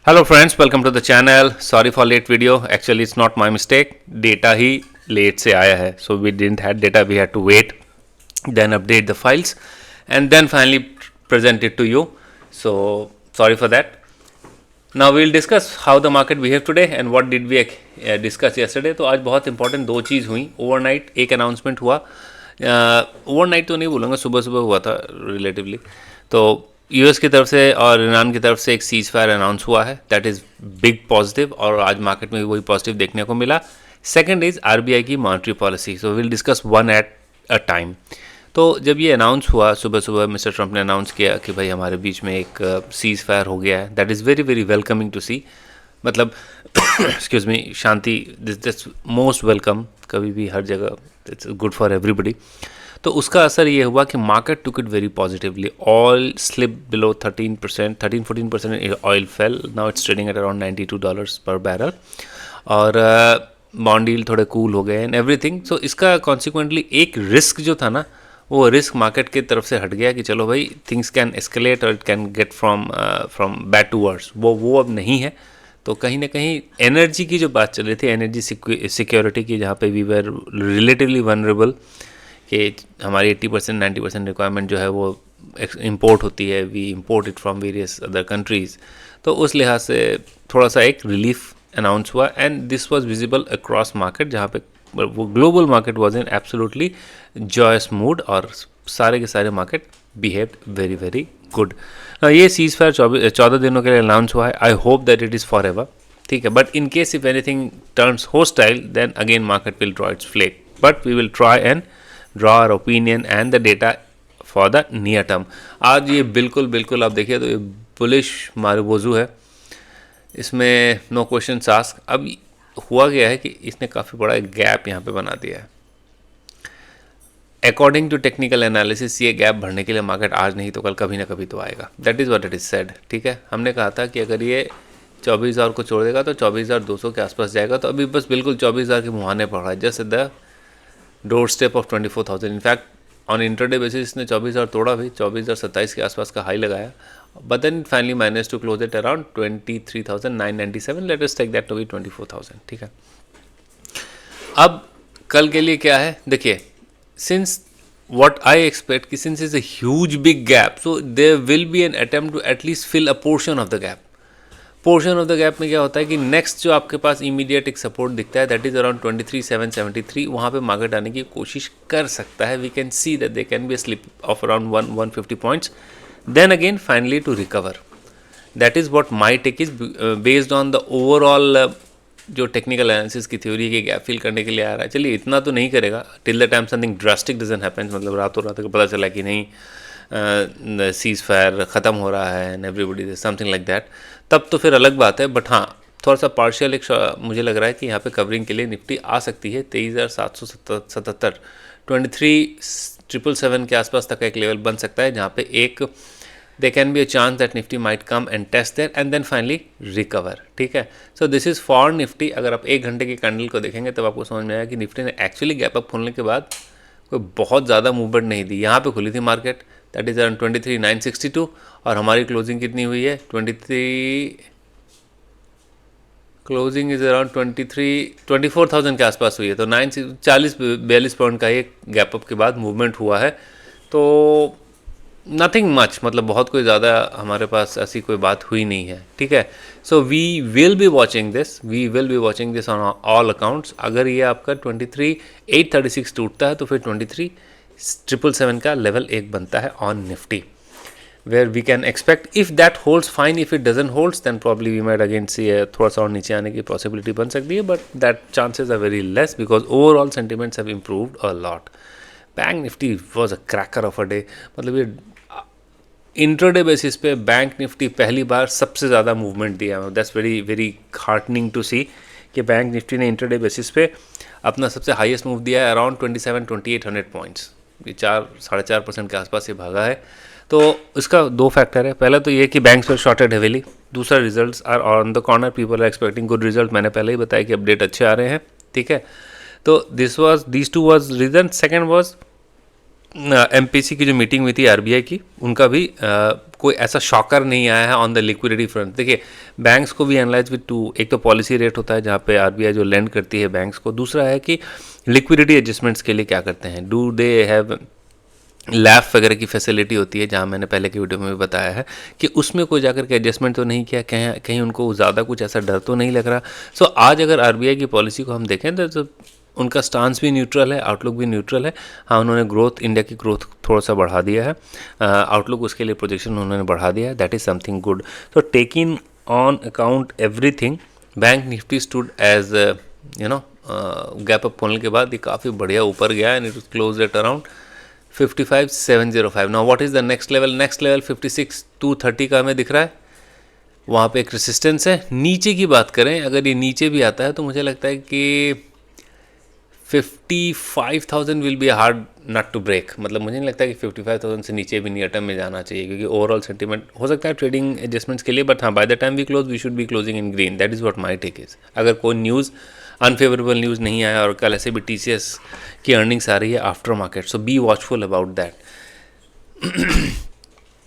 Hello friends, welcome to the channel. Sorry for late video. Actually, it's not my mistake. Data he late से आया है. So we didn't have data. We had to wait, then update the files, and then finally present it to you. So sorry for that. Now we'll discuss how the market behaved today and what did we discuss yesterday. तो आज बहुत important दो चीज़ हुई. Overnight एक announcement हुआ. Overnight तो नहीं बोलूँगा, सुबह सुबह हुआ था relatively. तो यूएस की तरफ से और ईरान की तरफ से एक सीज फायर अनाउंस हुआ है. दैट इज़ बिग पॉजिटिव और आज मार्केट में भी वही पॉजिटिव देखने को मिला. सेकंड इज़ आरबीआई की monetary policy. So will discuss one at a time. तो जब ये अनाउंस हुआ सुबह सुबह मिस्टर ट्रंप ने अनाउंस किया कि भाई हमारे बीच में एक सीज फायर हो गया है. That is very very welcoming to see. मतलब excuse me, Shanti this most welcome. कभी भी हर जगह इट्स गुड फॉर एवरीबडी. तो उसका असर ये हुआ कि market took it very positively. Oil slip below 13%, 13-14% oil fail. Now it's trading at around $92 पर बैरल. और बॉन्ड यील्ड थोड़े कूल हो गए एंड एवरीथिंग. सो इसका कॉन्सिक्वेंटली एक रिस्क जो था ना, वो रिस्क मार्केट की तरफ से हट गया कि चलो भाई थिंग्स कैन एस्केलेट और it can get from bad to worse. वो अब नहीं है. तो कहीं ना कहीं एनर्जी की जो बात चल रही थी, एनर्जी सिक्योरिटी की, जहाँ पे वी वर रिलेटिवली वनरेबल कि हमारी 80% 90% रिक्वायरमेंट जो है वो इंपोर्ट होती है. We import it from various other countries. तो उस लिहाज से थोड़ा सा एक रिलीफ अनाउंस हुआ and this was visible across market, जहाँ पे वो global market was in absolutely joyous mood और सारे के सारे market behaved very very good. ये सीज फायर 14 दिनों के लिए अनाउंस हुआ है. I hope that it is forever. ठीक है, but in case if anything turns hostile then again market will draw its flag. But we will try and draw our opinion and the data for the near term. आज ये बिल्कुल आप देखिए तो ये bullish marubozu है. इसमें no question ask. अब हुआ गया है कि इसने काफ़ी बड़ा एक गैप यहाँ पे बना दिया है. अकॉर्डिंग टू टेक्निकल एनालिसिस ये गैप भरने के लिए मार्केट आज नहीं तो कल कभी ना कभी तो आएगा. That is what it is said. ठीक है, हमने कहा था कि अगर ये 24,000 को छोड़ देगा तो 24,200 के आसपास जाएगा. तो अभी बस बिल्कुल 24,000 के मुहाने पड़ रहा है, just the door step of 24,000. In fact on intraday basis इसने 24,000 तोड़ा भी, 24,027 के आसपास का हाई लगाया. But then finally minus to close it around 23,997. Let us take that to be 24,000. ठीक है, अब कल के लिए क्या है देखिए. सिंस what I expect कि since it's a huge big gap, so there will be an attempt to at least fill a portion of the gap. Portion of the gap में क्या होता है कि नेक्स्ट जो आपके पास इमीडिएट एक support दिखता है दैट इज़ अराउंड 23,773. वहाँ पे मार्केट आने की कोशिश कर सकता है. We can see that they can be a slip of around 150 points. Then again finally to recover. That is what my take is based on the overall जो technical analysis की थ्योरी के gap fill करने के लिए आ रहा है. चलिए इतना तो नहीं करेगा till the time something drastic doesn't happen. मतलब रातों रात को पता चला कि नहीं सीज फायर ख़त्म हो रहा है and everybody something like that, तब तो फिर अलग बात है. बट हाँ, थोड़ा सा पार्शियल एक मुझे लग रहा है कि यहाँ पे कवरिंग के लिए निफ्टी आ सकती है. 23,777 23,777 के आसपास तक एक लेवल बन सकता है, जहाँ पे एक they can be a chance that Nifty might come and test there and then finally recover. ठीक है, so this is for Nifty. अगर आप एक घंटे की कैंडल को देखेंगे तब आपको समझ में आया कि निफ्टी ने एक्चुअली गैप अप खोलने के बाद कोई बहुत ज़्यादा मूवमेंट नहीं दी. यहाँ पे खुली थी मार्केट दैट इज़ अराउंड 23,962 और हमारी क्लोजिंग कितनी हुई है 24,000 के आसपास हुई है. तो 40-42 पॉइंट का एक गैप अप के बाद मूवमेंट हुआ है. तो नथिंग मच, मतलब बहुत कोई ज़्यादा हमारे पास ऐसी कोई बात हुई नहीं है. ठीक है, so we will be watching this on all accounts. अगर ये आपका 23,836 टूटता है तो फिर 23,777 का लेवल एक बनता है on Nifty, where we can expect if that holds fine, if it doesn't holds then probably we might again see a थोड़ा सा और नीचे आने की possibility बन सकती है. but that chances are very less because overall sentiments have improved a lot. Bank Nifty was a cracker of a day. मतलब ये इंट्राडे बेसिस पे बैंक निफ्टी पहली बार सबसे ज़्यादा मूवमेंट दिया है. That's very very heartening to see कि बैंक निफ्टी ने इंट्राडे बेसिस पे अपना सबसे हाईएस्ट मूव दिया है अराउंड 27,2800 पॉइंट्स. ये 4-4.5% के आसपास ये भागा है. तो इसका दो फैक्टर है. पहला तो ये कि बैंक्स पर शॉर्टेड हेवीली. दूसरा results are on the corner. People are expecting good result. मैंने पहले ही बताया कि अपडेट अच्छे आ रहे हैं. ठीक है, तो these two was reason. Second was MPC की जो मीटिंग हुई थी आरबीआई की, उनका भी कोई ऐसा शॉकर नहीं आया है ऑन द लिक्विडिटी फ्रंट. देखिए बैंक्स को भी एनालाइज विद टू, एक तो पॉलिसी रेट होता है जहाँ पे आरबीआई जो लेंड करती है बैंक्स को, दूसरा है कि लिक्विडिटी एडजस्टमेंट्स के लिए क्या करते हैं, डू दे हैव लैफ वगैरह की फैसिलिटी होती है, जहाँ मैंने पहले की वीडियो में भी बताया है कि उसमें कोई जाकर के एडजस्टमेंट तो नहीं किया, कहीं कहीं उनको ज़्यादा कुछ ऐसा डर तो नहीं लग रहा। सो आज अगर आरबीआई की पॉलिसी को हम देखें तो उनका स्टांस भी न्यूट्रल है, आउटलुक भी न्यूट्रल है। हाँ, उन्होंने ग्रोथ, इंडिया की ग्रोथ थोड़ा सा बढ़ा दिया है, आउटलुक उसके लिए प्रोजेक्शन उन्होंने बढ़ा दिया है, that is something good. So taking on account everything, bank Nifty stood age gap up होने के बाद ये काफ़ी बढ़िया ऊपर गया and it was close at around 55,705। Now what is the next level? Next level 56,230 का हमें दिख रहा है, वहाँ पे एक रेसिस्टेंस है। नीचे की बात करें, अगर ये नीचे भी आता है तो मुझे लगता है कि 55,000 will be hard not to break. मतलब मुझे नहीं लगता कि 55,000 से नीचे भी नियर टर्म में जाना चाहिए, क्योंकि ओवरऑल सेंटीमेंट हो सकता है ट्रेडिंग एडजस्टमेंट्स के लिए, बट हाँ, by the time we close we should be closing in green, that is what my take is. अगर कोई न्यूज़ अनफेवरेबल न्यूज़ नहीं आया और कल ऐसे भी टीसीएस की अर्निंग्स आ रही है after market, so be watchful about that.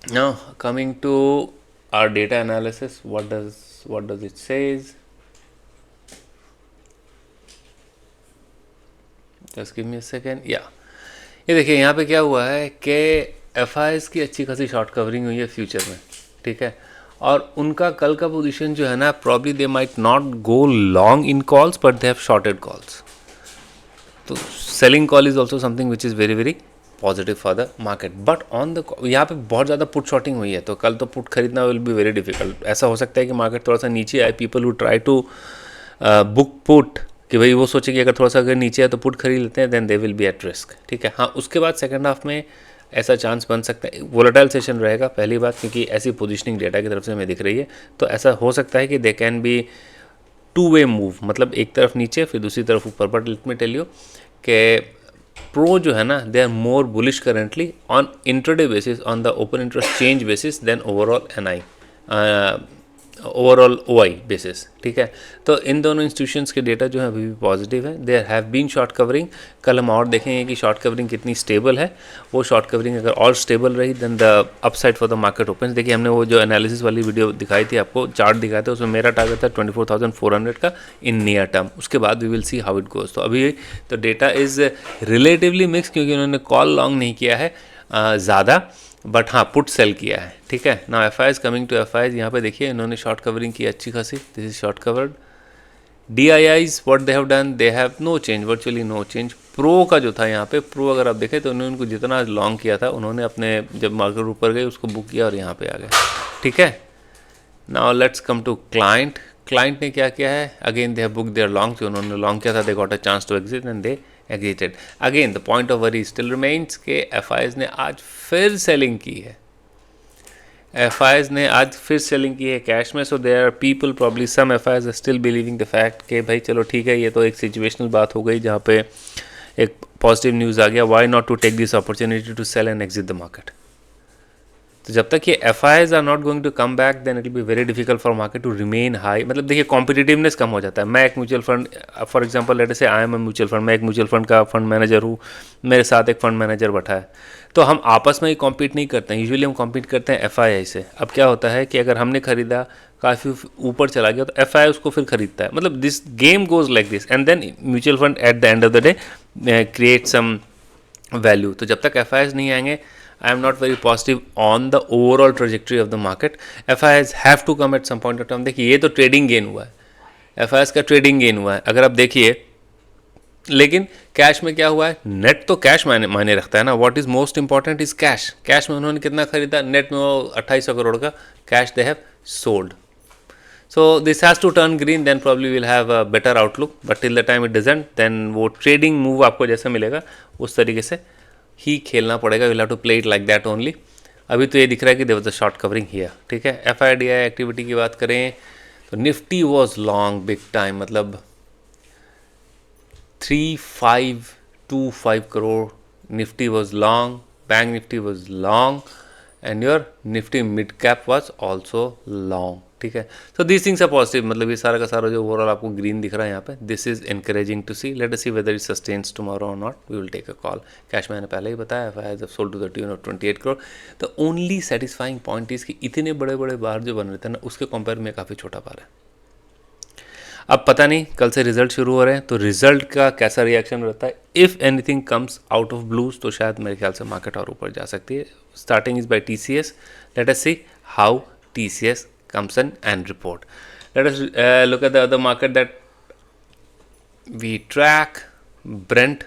Now coming to our data analysis, what does it says? Just give me a second. ये देखिए यहाँ पे क्या हुआ है कि एफआईएस की अच्छी खासी शॉर्ट कवरिंग हुई है फ्यूचर में, ठीक है, और उनका कल का पोजीशन जो है ना, probably they might not go long in calls but they have shorted calls. तो selling call is also something which is very very positive for the market, but on the यहाँ पे बहुत ज़्यादा पुट शॉर्टिंग हुई है, तो कल तो पुट खरीदना विल बी वेरी डिफिकल्ट। ऐसा हो सकता है कि मार्केट थोड़ा सा नीचे आए, people who try to book put, कि भाई वो सोचे कि अगर थोड़ा सा अगर नीचे है तो पुट खरीद लेते हैं, then they will be at risk, ठीक है। हाँ, उसके बाद सेकंड हाफ में ऐसा चांस बन सकता है, वोलेटाइल सेशन रहेगा पहली बात, क्योंकि ऐसी पोजीशनिंग डेटा की तरफ से हमें दिख रही है, तो ऐसा हो सकता है कि they can be two way move, मतलब एक तरफ नीचे फिर दूसरी तरफ ऊपर। But let me tell you कि प्रो जो है ना, they are more bullish currently on intraday basis, on the open interest change basis, then overall NI, overall OI basis, ठीक है। तो इन दोनों इंस्टीट्यूशंस के डेटा जो है अभी भी पॉजिटिव है, there have been short covering. कल हम और देखेंगे कि शॉर्ट कवरिंग कितनी स्टेबल है। वो शॉर्ट कवरिंग अगर और स्टेबल रही, then the upside for the market open. देखिए, हमने वो जो एनालिसिस वाली वीडियो दिखाई थी आपको, चार्ट दिखाए थे, उसमें मेरा टारगेट था 24,400 का इन नियर टर्म। उसके बाद we will see how it goes. तो अभी तो डेटा इज़ रिलेटिवली मिक्स, क्योंकि उन्होंने कॉल लॉन्ग नहीं किया है ज़्यादा, बट हाँ, पुट सेल किया है, ठीक है ना। F I is coming to F I, यहाँ पे देखिए इन्होंने शॉर्ट कवरिंग की अच्छी खासी, this is short covered. D I Is what they have done, they have no change, virtually no change. Pro का जो था यहाँ पे, प्रो अगर आप देखें तो उन्होंने उनको जितना लॉन्ग किया था, उन्होंने अपने जब मार्केट ऊपर गए उसको बुक किया और यहाँ पे आ गए, ठीक है। Now let's come to client. Client ने क्या किया है, again they have book there long, जो उन्होंने लॉन्ग किया था, they got a chance to exit and they exited. Again the point of worry still remains के एफ आईज ने आज फिर सेलिंग की है, एफ आईज ने आज फिर सेलिंग की है कैश में। So there are people, probably some F eyes are still believing the fact कि भाई चलो ठीक है, ये तो एक सिचुएशनल बात हो गई जहाँ पे एक पॉजिटिव न्यूज़ आ गया, why not to take this opportunity to sell and exit the market. तो जब तक ये F eyes are not going to come back, then it will be very difficult for market to remain high. मतलब देखिए, competitiveness कम हो जाता है। मैं एक mutual fund, for example let say I am a mutual fund, मैं एक म्यूचुअल फंड का फंड मैनेजर हूँ, मेरे साथ एक फंड मैनेजर बैठा है, तो हम आपस में ही कॉम्पीट नहीं करते हैं, यूजुअली हम कॉम्पीट करते हैं एफ आई आई से। अब क्या होता है कि अगर हमने खरीदा, काफ़ी ऊपर चला गया, तो एफ आई आई उसको फिर खरीदता है। मतलब this game goes like this, and then mutual fund at the end of the day create some value. तो जब तक एफ आई आईज नहीं आएंगे, I am not very positive on the overall trajectory of the market. FIIs have to come at some point of time. देखिए, ये तो trading gain हुआ है, FIIs का ट्रेडिंग गेन हुआ है अगर आप देखिए, लेकिन कैश में क्या हुआ है, नेट तो कैश मायने रखता है ना। What is most important is cash. Cash में उन्होंने कितना खरीदा, नेट में वो 2800 करोड़ का cash they have sold. So this has to turn green, then probably will have a better outlook, but till the time it doesn't, then वो trading move आपको जैसे मिलेगा उस तरीके से ही खेलना पड़ेगा। Will have to play it like that only. अभी तो ये दिख रहा है कि there was a short covering here, ठीक है। F I D I activity की बात करें तो Nifty was long big time, मतलब 3525 crore Nifty was long, bank Nifty was long, and your Nifty mid cap was also long, ठीक है। So these things are positive, मतलब ये सारा का सारा जो ओवरऑल आपको ग्रीन दिख रहा है यहाँ पे, this is encouraging to see. Let us see whether it sustains tomorrow और not, we will take a call. Cash मैंने पहले ही बताया, has sold to the tune of 28 crore. The only satisfying point is कि इतने बड़े बड़े बार जो बन रहे थे ना, उसके कंपेयर में काफ़ी छोटा बार है। अब पता नहीं, कल से रिजल्ट शुरू हो रहे हैं, तो रिजल्ट का कैसा रिएक्शन रहता है। If anything comes out of blues तो शायद मेरे ख्याल से मार्केट और ऊपर जा सकती है। Starting is by TCS, late us see how TCS comes in and report. Let us look at the other market that we track. Brent,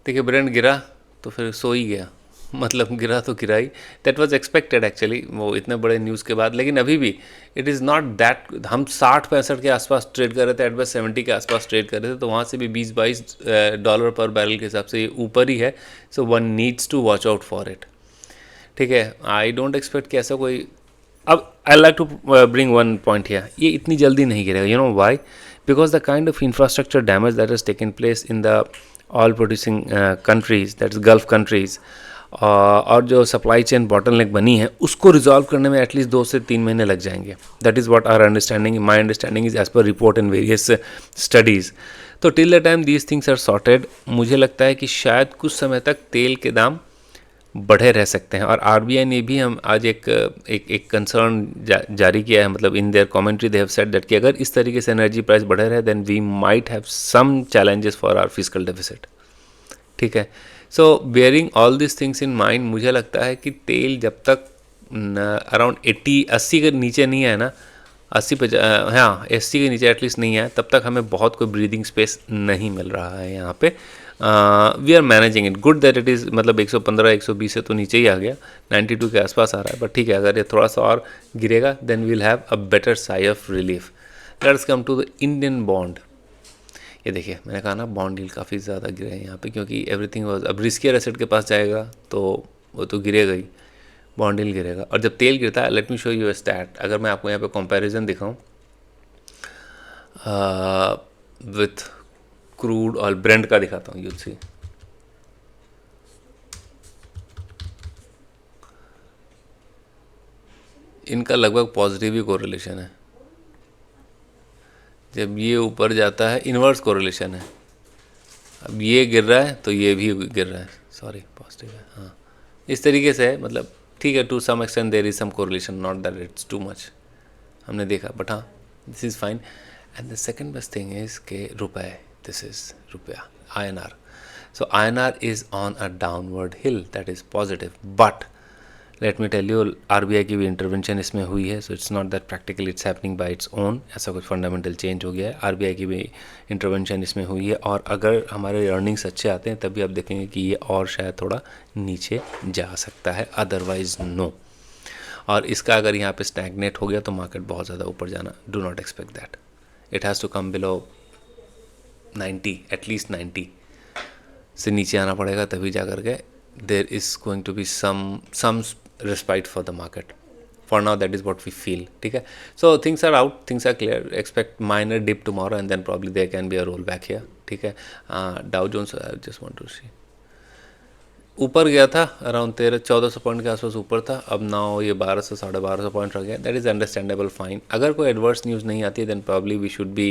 ठीक है, Brent गिरा तो फिर सो ही गया, मतलब गिरा तो गिरा ही। दैट वाज एक्सपेक्टेड एक्चुअली, वो इतने बड़े न्यूज़ के बाद। लेकिन अभी भी इट इज़ नॉट दैट, हम 60-65 के आसपास ट्रेड कर रहे थे, एट बस 70 के आसपास ट्रेड कर रहे थे, तो वहाँ से भी 20-22 डॉलर पर बैरल के हिसाब से ये ऊपर ही है। So one needs to watch out for it, ठीक है। आई डोंट एक्सपेक्ट कि ऐसा कोई, अब I like to bring one point here, ये इतनी जल्दी नहीं गिरेगा। You know why? Because the kind of infrastructure damage that has taken place in the all producing countries, that is Gulf countries, और जो सप्लाई चेन बॉटलनेक बनी है उसको रिजॉल्व करने में एटलीस्ट 2 से 3 महीने लग जाएंगे। That is what our understanding, my understanding is as per report in various studies. तो till the time these things are sorted, मुझे लगता है कि शायद कुछ समय तक तेल के दाम बढ़े रह सकते हैं। और RBI ने भी हम आज एक कंसर्न जारी किया है, मतलब in their commentary they have said that कि अगर इस तरीके से एनर्जी प्राइस बढ़े रहे then we might have some challenges for our fiscal deficit, ठीक है। So bearing all this things in mind, मुझे लगता है कि तेल जब तक अराउंड 80 के नीचे नहीं है ना, 80 के नीचे एटलीस्ट नहीं है, तब तक हमें बहुत कोई ब्रीदिंग स्पेस नहीं मिल रहा है यहाँ पे। We are managing it good that it is, मतलब 115-120 से तो नीचे ही आ गया, 92 के आसपास आ रहा है, बट ठीक है, अगर ये थोड़ा सा और गिरेगा then we'll have a better sigh of relief. Let's come to the Indian bond. ये देखिए, मैंने कहा ना बॉन्ड डील काफ़ी ज़्यादा गिरे हैं यहाँ पे, क्योंकि एवरीथिंग वाज, अब रिस्कियर एसेट के पास जाएगा तो वो तो गिरेगा ही, बॉन्ड डील गिरेगा। और जब तेल गिरता है, let me show you a stat, अगर मैं आपको यहाँ पे कंपैरिजन दिखाऊं विथ क्रूड और ब्रेंट का दिखाता हूँ, यूल सी। इनका लगभग पॉजिटिव ही कोरिलेशन है। जब ये ऊपर जाता है इन्वर्स कोरिलेशन है, अब ये गिर रहा है तो ये भी गिर रहा है, सॉरी पॉजिटिव है, हाँ इस तरीके से है, मतलब ठीक है, to some extent there is some correlation, not that it's too much, हमने देखा, बट हाँ this is fine. And the second best thing is के rupaye, this is rupaya INR, so INR is on a downward hill, that is positive, but let me tell you RBI की भी intervention इसमें हुई है, so it's not that practically it's happening by its own, ऐसा कुछ fundamental change हो गया है, RBI की भी इंटरवेंशन इसमें हुई है। और अगर हमारे अर्निंग्स अच्छे आते हैं तभी आप देखेंगे कि ये और शायद थोड़ा नीचे जा सकता है, अदरवाइज नो। और इसका अगर यहाँ पे स्टैग्नेट हो गया तो मार्केट बहुत ज़्यादा ऊपर जाना, do not expect that, it has to come below 90, at least 90 से नीचे आना पड़ेगा, तभी जा कर के there is going to be some respite for the market. For now that is what we feel, ठीक है। So things are out, things are clear, expect minor dip tomorrow and then probably there can be a roll back here, ठीक है। Dow Jones I just want to see, ऊपर गया था around 1300-1400 point के आसपास ऊपर था, अब नाउ ये 1200-1250 पॉइंट रह गया, दैट इज़ अंडरस्टैंडेबल, फाइन। अगर कोई एडवर्स न्यूज़ नहीं आती है then probably we should be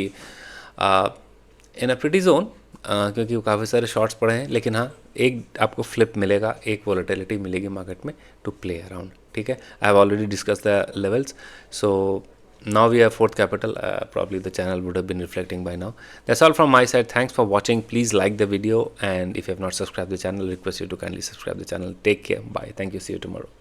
in a pretty zone, क्योंकि वो काफ़ी सारे शॉर्ट्स पड़े हैं। लेकिन हाँ, एक आपको फ्लिप मिलेगा, एक वॉलेटिलिटी मिलेगी मार्केट में टू प्ले अराउंड, ठीक है। I have already discuss the levels, so now we have fourth capital, probably the channel would have been reflecting by now. That's all from my side. Thanks for watching. Please like the video, and if you have not subscribed the channel, I request you to kindly subscribe the channel. Take care, bye, thank you, see you tomorrow.